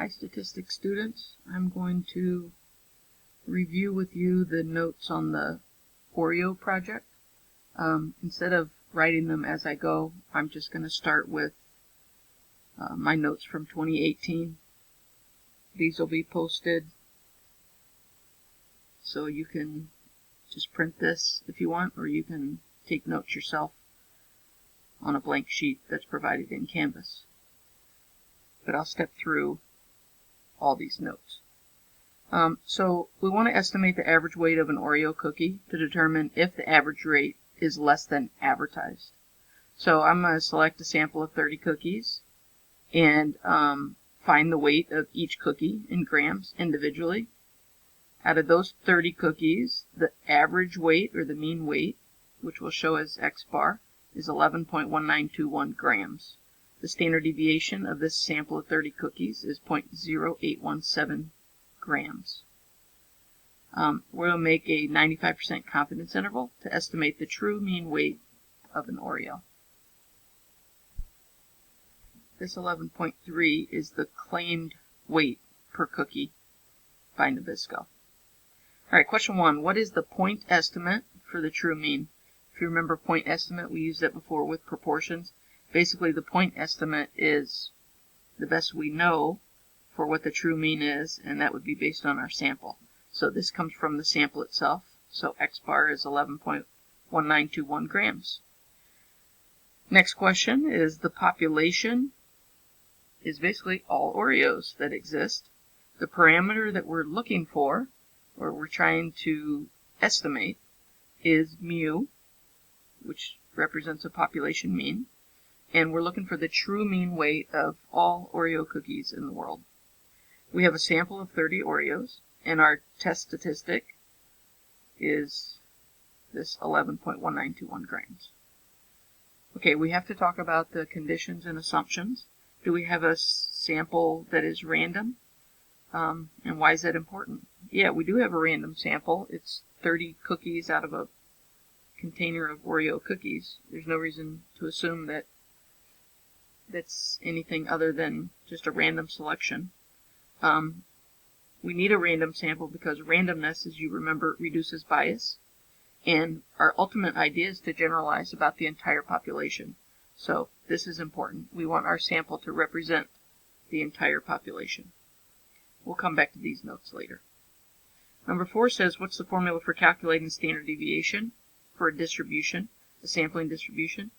Hi statistics students, I'm going to review with you the notes on the Oreo project. Instead of writing them as I go, I'm just going to start with my notes from 2018. These will be posted, so you can just print this if you want, or you can take notes yourself on a blank sheet that's provided in Canvas. But I'll step through all these notes. So we want to estimate the average weight of an Oreo cookie to determine if the average rate is less than advertised. So I'm going to select a sample of 30 cookies and find the weight of each cookie in grams individually. Out of those 30 cookies, the average weight, or the mean weight, which we'll show as X bar, is 11.1921 grams. The standard deviation of this sample of 30 cookies is 0.0817 grams. We'll make a 95% confidence interval to estimate the true mean weight of an Oreo. This 11.3 is the claimed weight per cookie by Nabisco. Alright, question 1. What is the point estimate for the true mean? If you remember point estimate, we used it before with proportions. Basically, the point estimate is the best we know for what the true mean is, and that would be based on our sample. So this comes from the sample itself. So X bar is 11.1921 grams. Next question is the population is basically all Oreos that exist. The parameter that we're looking for, or we're trying to estimate, is mu, which represents a population mean. And we're looking for the true mean weight of all Oreo cookies in the world. We have a sample of 30 Oreos, and our test statistic is this 11.1921 grams. Okay, we have to talk about the conditions and assumptions. Do we have a sample that is random? And why is that important? Yeah, we do have a random sample. It's 30 cookies out of a container of Oreo cookies. There's no reason to assume that that's anything other than just a random selection. We need a random sample because randomness, as you remember, reduces bias. And our ultimate idea is to generalize about the entire population. So this is important. We want our sample to represent the entire population. We'll come back to these notes later. Number 4 says, what's the formula for calculating standard deviation for a distribution, a sampling distribution?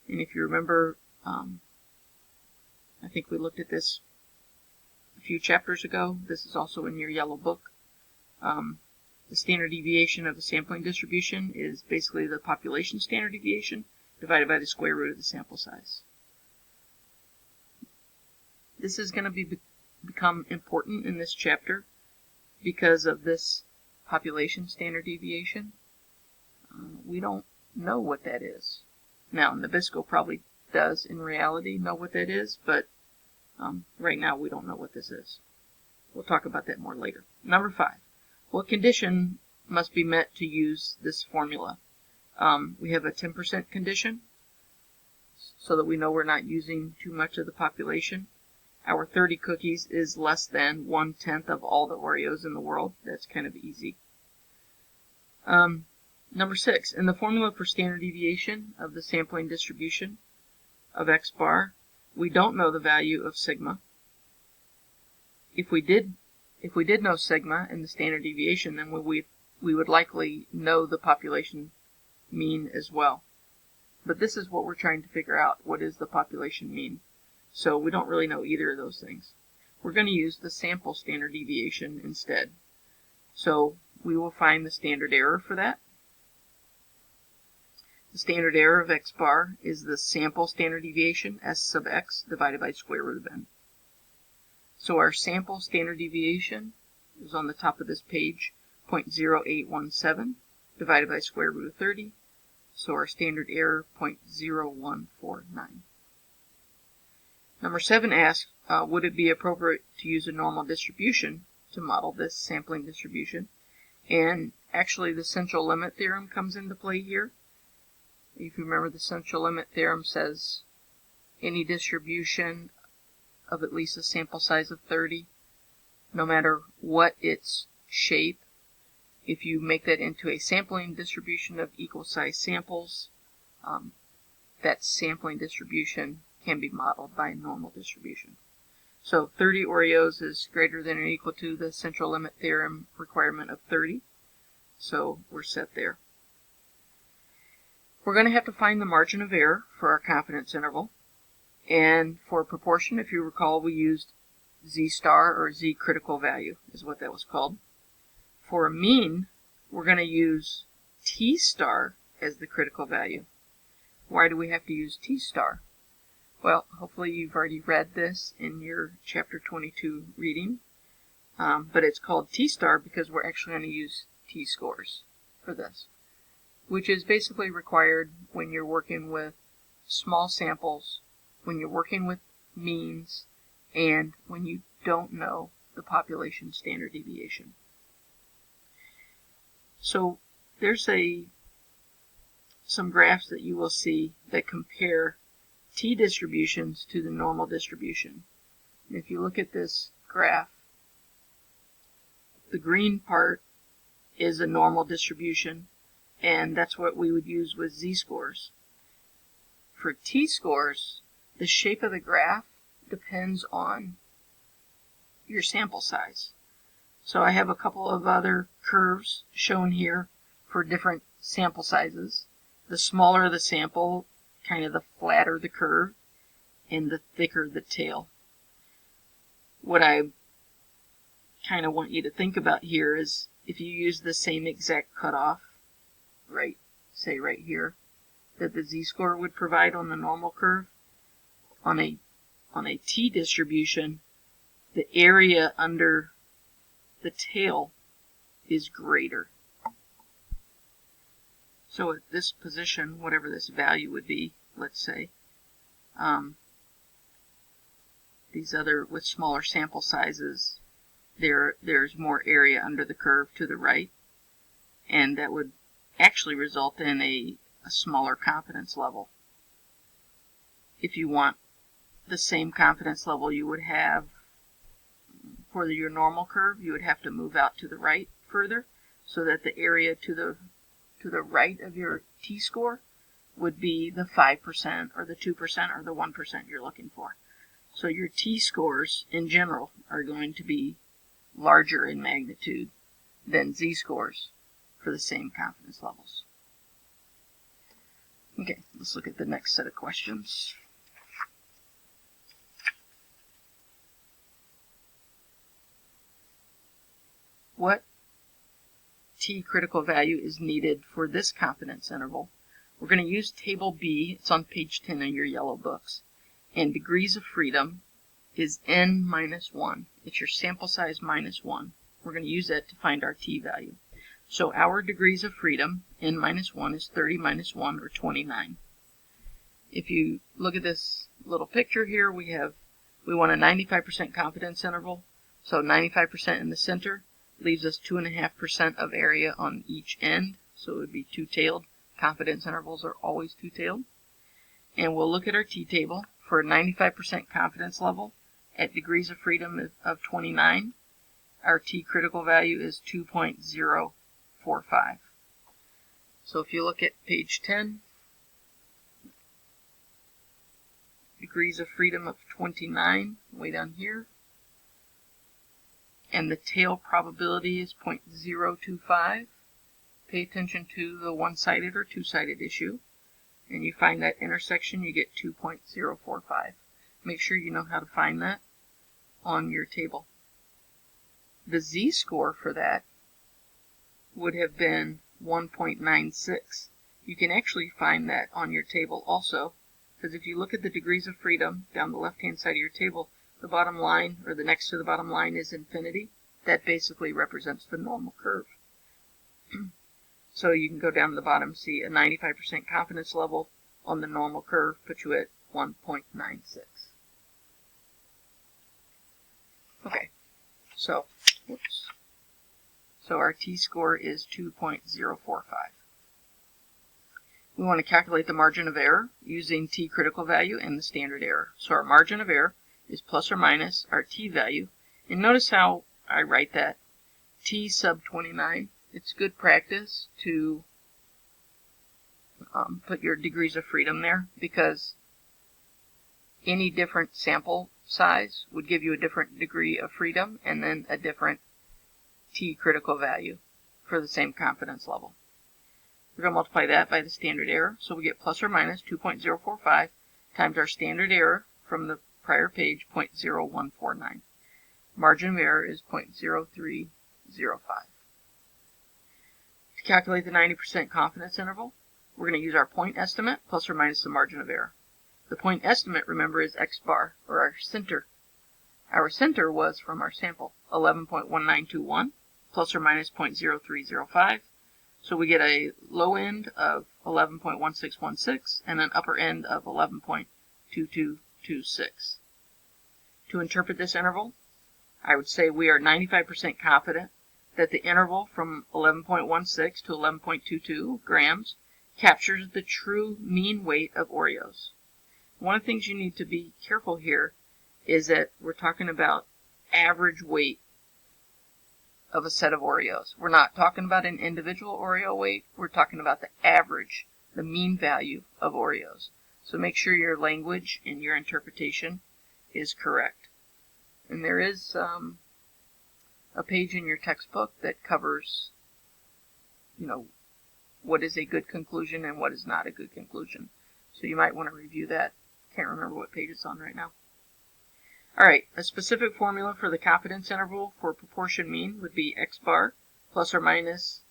And if you remember, I think we looked at this a few chapters ago. This is also in your yellow book. The standard deviation of a sampling distribution is basically the population standard deviation divided by the square root of the sample size. This is going to become important in this chapter because of this population standard deviation. We don't know what that is. Now, Nabisco probably does in reality know what that is, but right now we don't know what this is. We'll talk about that more later. Number 5. What condition must be met to use this formula? We have a 10% condition, so that we know we're not using too much of the population. Our 30 cookies is less than 1/10 of all the Oreos in the world. That's kind of easy. Number 6, in the formula for standard deviation of the sampling distribution of X bar, we don't know the value of sigma. If we did know sigma in the standard deviation, then we would likely know the population mean as well. But this is what we're trying to figure out. What is the population mean? So we don't really know either of those things. We're going to use the sample standard deviation instead. So we will find the standard error for that. The standard error of X bar is the sample standard deviation, S sub x, divided by square root of n. So our sample standard deviation is on the top of this page, 0.0817, divided by square root of 30. So our standard error, 0.0149. Number 7 asks, would it be appropriate to use a normal distribution to model this sampling distribution? And actually the central limit theorem comes into play here. If you remember, the central limit theorem says any distribution of at least a sample size of 30, no matter what its shape. If you make that into a sampling distribution of equal size samples, that sampling distribution can be modeled by a normal distribution. So 30 Oreos is greater than or equal to the central limit theorem requirement of 30. So we're set there. We're going to have to find the margin of error for our confidence interval. And for proportion, if you recall, we used Z star or Z critical value is what that was called. For a mean, we're going to use T star as the critical value. Why do we have to use T star? Well, hopefully you've already read this in your chapter 22 reading, but it's called T star because we're actually going to use T-scores for this, which is basically required when you're working with small samples, when you're working with means, and when you don't know the population standard deviation. So there's some graphs that you will see that compare T distributions to the normal distribution. And if you look at this graph, the green part is a normal distribution, and that's what we would use with Z-scores. For T-scores, the shape of the graph depends on your sample size. So I have a couple of other curves shown here for different sample sizes. The smaller the sample, kind of the flatter the curve, and the thicker the tail. What I kind of want you to think about here is if you use the same exact cutoff, right, say right here, that the Z-score would provide on the normal curve, on a T distribution, the area under the tail is greater. So at this position, whatever this value would be, let's say, these other with smaller sample sizes, there's more area under the curve to the right, and that would actually result in a smaller confidence level. If you want the same confidence level you would have for your normal curve, you would have to move out to the right further, so that the area to the right of your T-score would be the 5% or the 2% or the 1% you're looking for. So your T-scores in general are going to be larger in magnitude than Z-scores for the same confidence levels. Okay, let's look at the next set of questions. What T critical value is needed for this confidence interval? We're going to use table B. It's on page 10 of your yellow books. And degrees of freedom is n minus 1. It's your sample size minus 1. We're going to use that to find our T value. So our degrees of freedom, n minus 1, is 30 minus 1, or 29. If you look at this little picture here, we want a 95% confidence interval. So 95% in the center leaves us 2.5% of area on each end. So it would be two-tailed. Confidence intervals are always two-tailed. And we'll look at our T-table. For a 95% confidence level at degrees of freedom of 29, our T critical value is 2.045. So if you look at page 10, degrees of freedom of 29, way down here, and the tail probability is 0.025. Pay attention to the one-sided or two-sided issue. And you find that intersection, you get 2.045. Make sure you know how to find that on your table. The Z-score for that would have been 1.96. You can actually find that on your table also, because if you look at the degrees of freedom down the left-hand side of your table, the bottom line, or the next to the bottom line, is infinity. That basically represents the normal curve. So you can go down to the bottom, see a 95% confidence level on the normal curve, put you at 1.96. Okay, so our T-score is 2.045. We want to calculate the margin of error using T critical value and the standard error. So our margin of error is plus or minus our t value. And notice how I write that t sub 29. It's good practice to put your degrees of freedom there, because any different sample size would give you a different degree of freedom and then a different t critical value for the same confidence level. We're going to multiply that by the standard error, so we get plus or minus 2.045 times our standard error from the prior page, 0.0149. Margin of error is 0.0305. To calculate the 90% confidence interval, we're going to use our point estimate plus or minus the margin of error. The point estimate, remember, is x bar, or our center. Our center was from our sample, 11.1921, plus or minus 0.0305. So we get a low end of 11.1616 and an upper end of 11.2226. To interpret this interval, I would say we are 95% confident that the interval from 11.16 to 11.22 grams captures the true mean weight of Oreos. One of the things you need to be careful here is that we're talking about average weight of a set of Oreos. We're not talking about an individual Oreo weight. We're talking about the average, the mean value of Oreos. So make sure your language and your interpretation is correct. And there is a page in your textbook that covers, what is a good conclusion and what is not a good conclusion. So you might want to review that. Can't remember what page it's on right now. All right, a specific formula for the confidence interval for proportion mean would be x bar plus or minus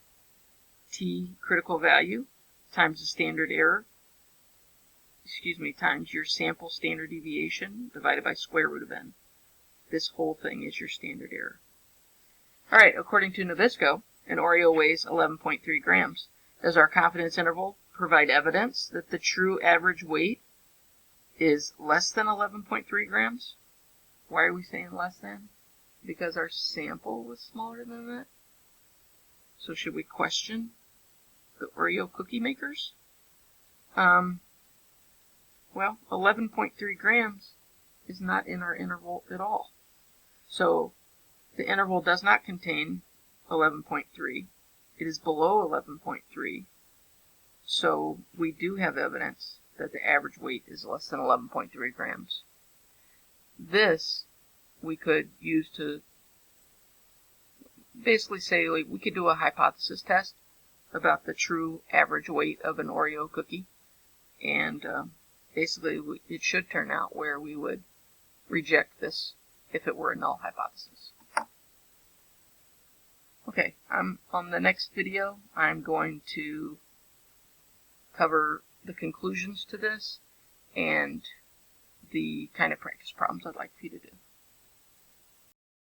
t critical value times the standard error, times your sample standard deviation divided by square root of n. This whole thing is your standard error. All right, according to Nabisco, an Oreo weighs 11.3 grams. Does our confidence interval provide evidence that the true average weight is less than 11.3 grams? Why are we saying less than? Because our sample was smaller than that? So should we question the Oreo cookie makers? Well, 11.3 grams is not in our interval at all. So the interval does not contain 11.3. It is below 11.3. So we do have evidence that the average weight is less than 11.3 grams. This we could use to basically say, we could do a hypothesis test about the true average weight of an Oreo cookie, and basically it should turn out where we would reject this if it were a null hypothesis. Okay, on the next video, I'm going to cover the conclusions to this and the kind of practice problems I'd like for you to do.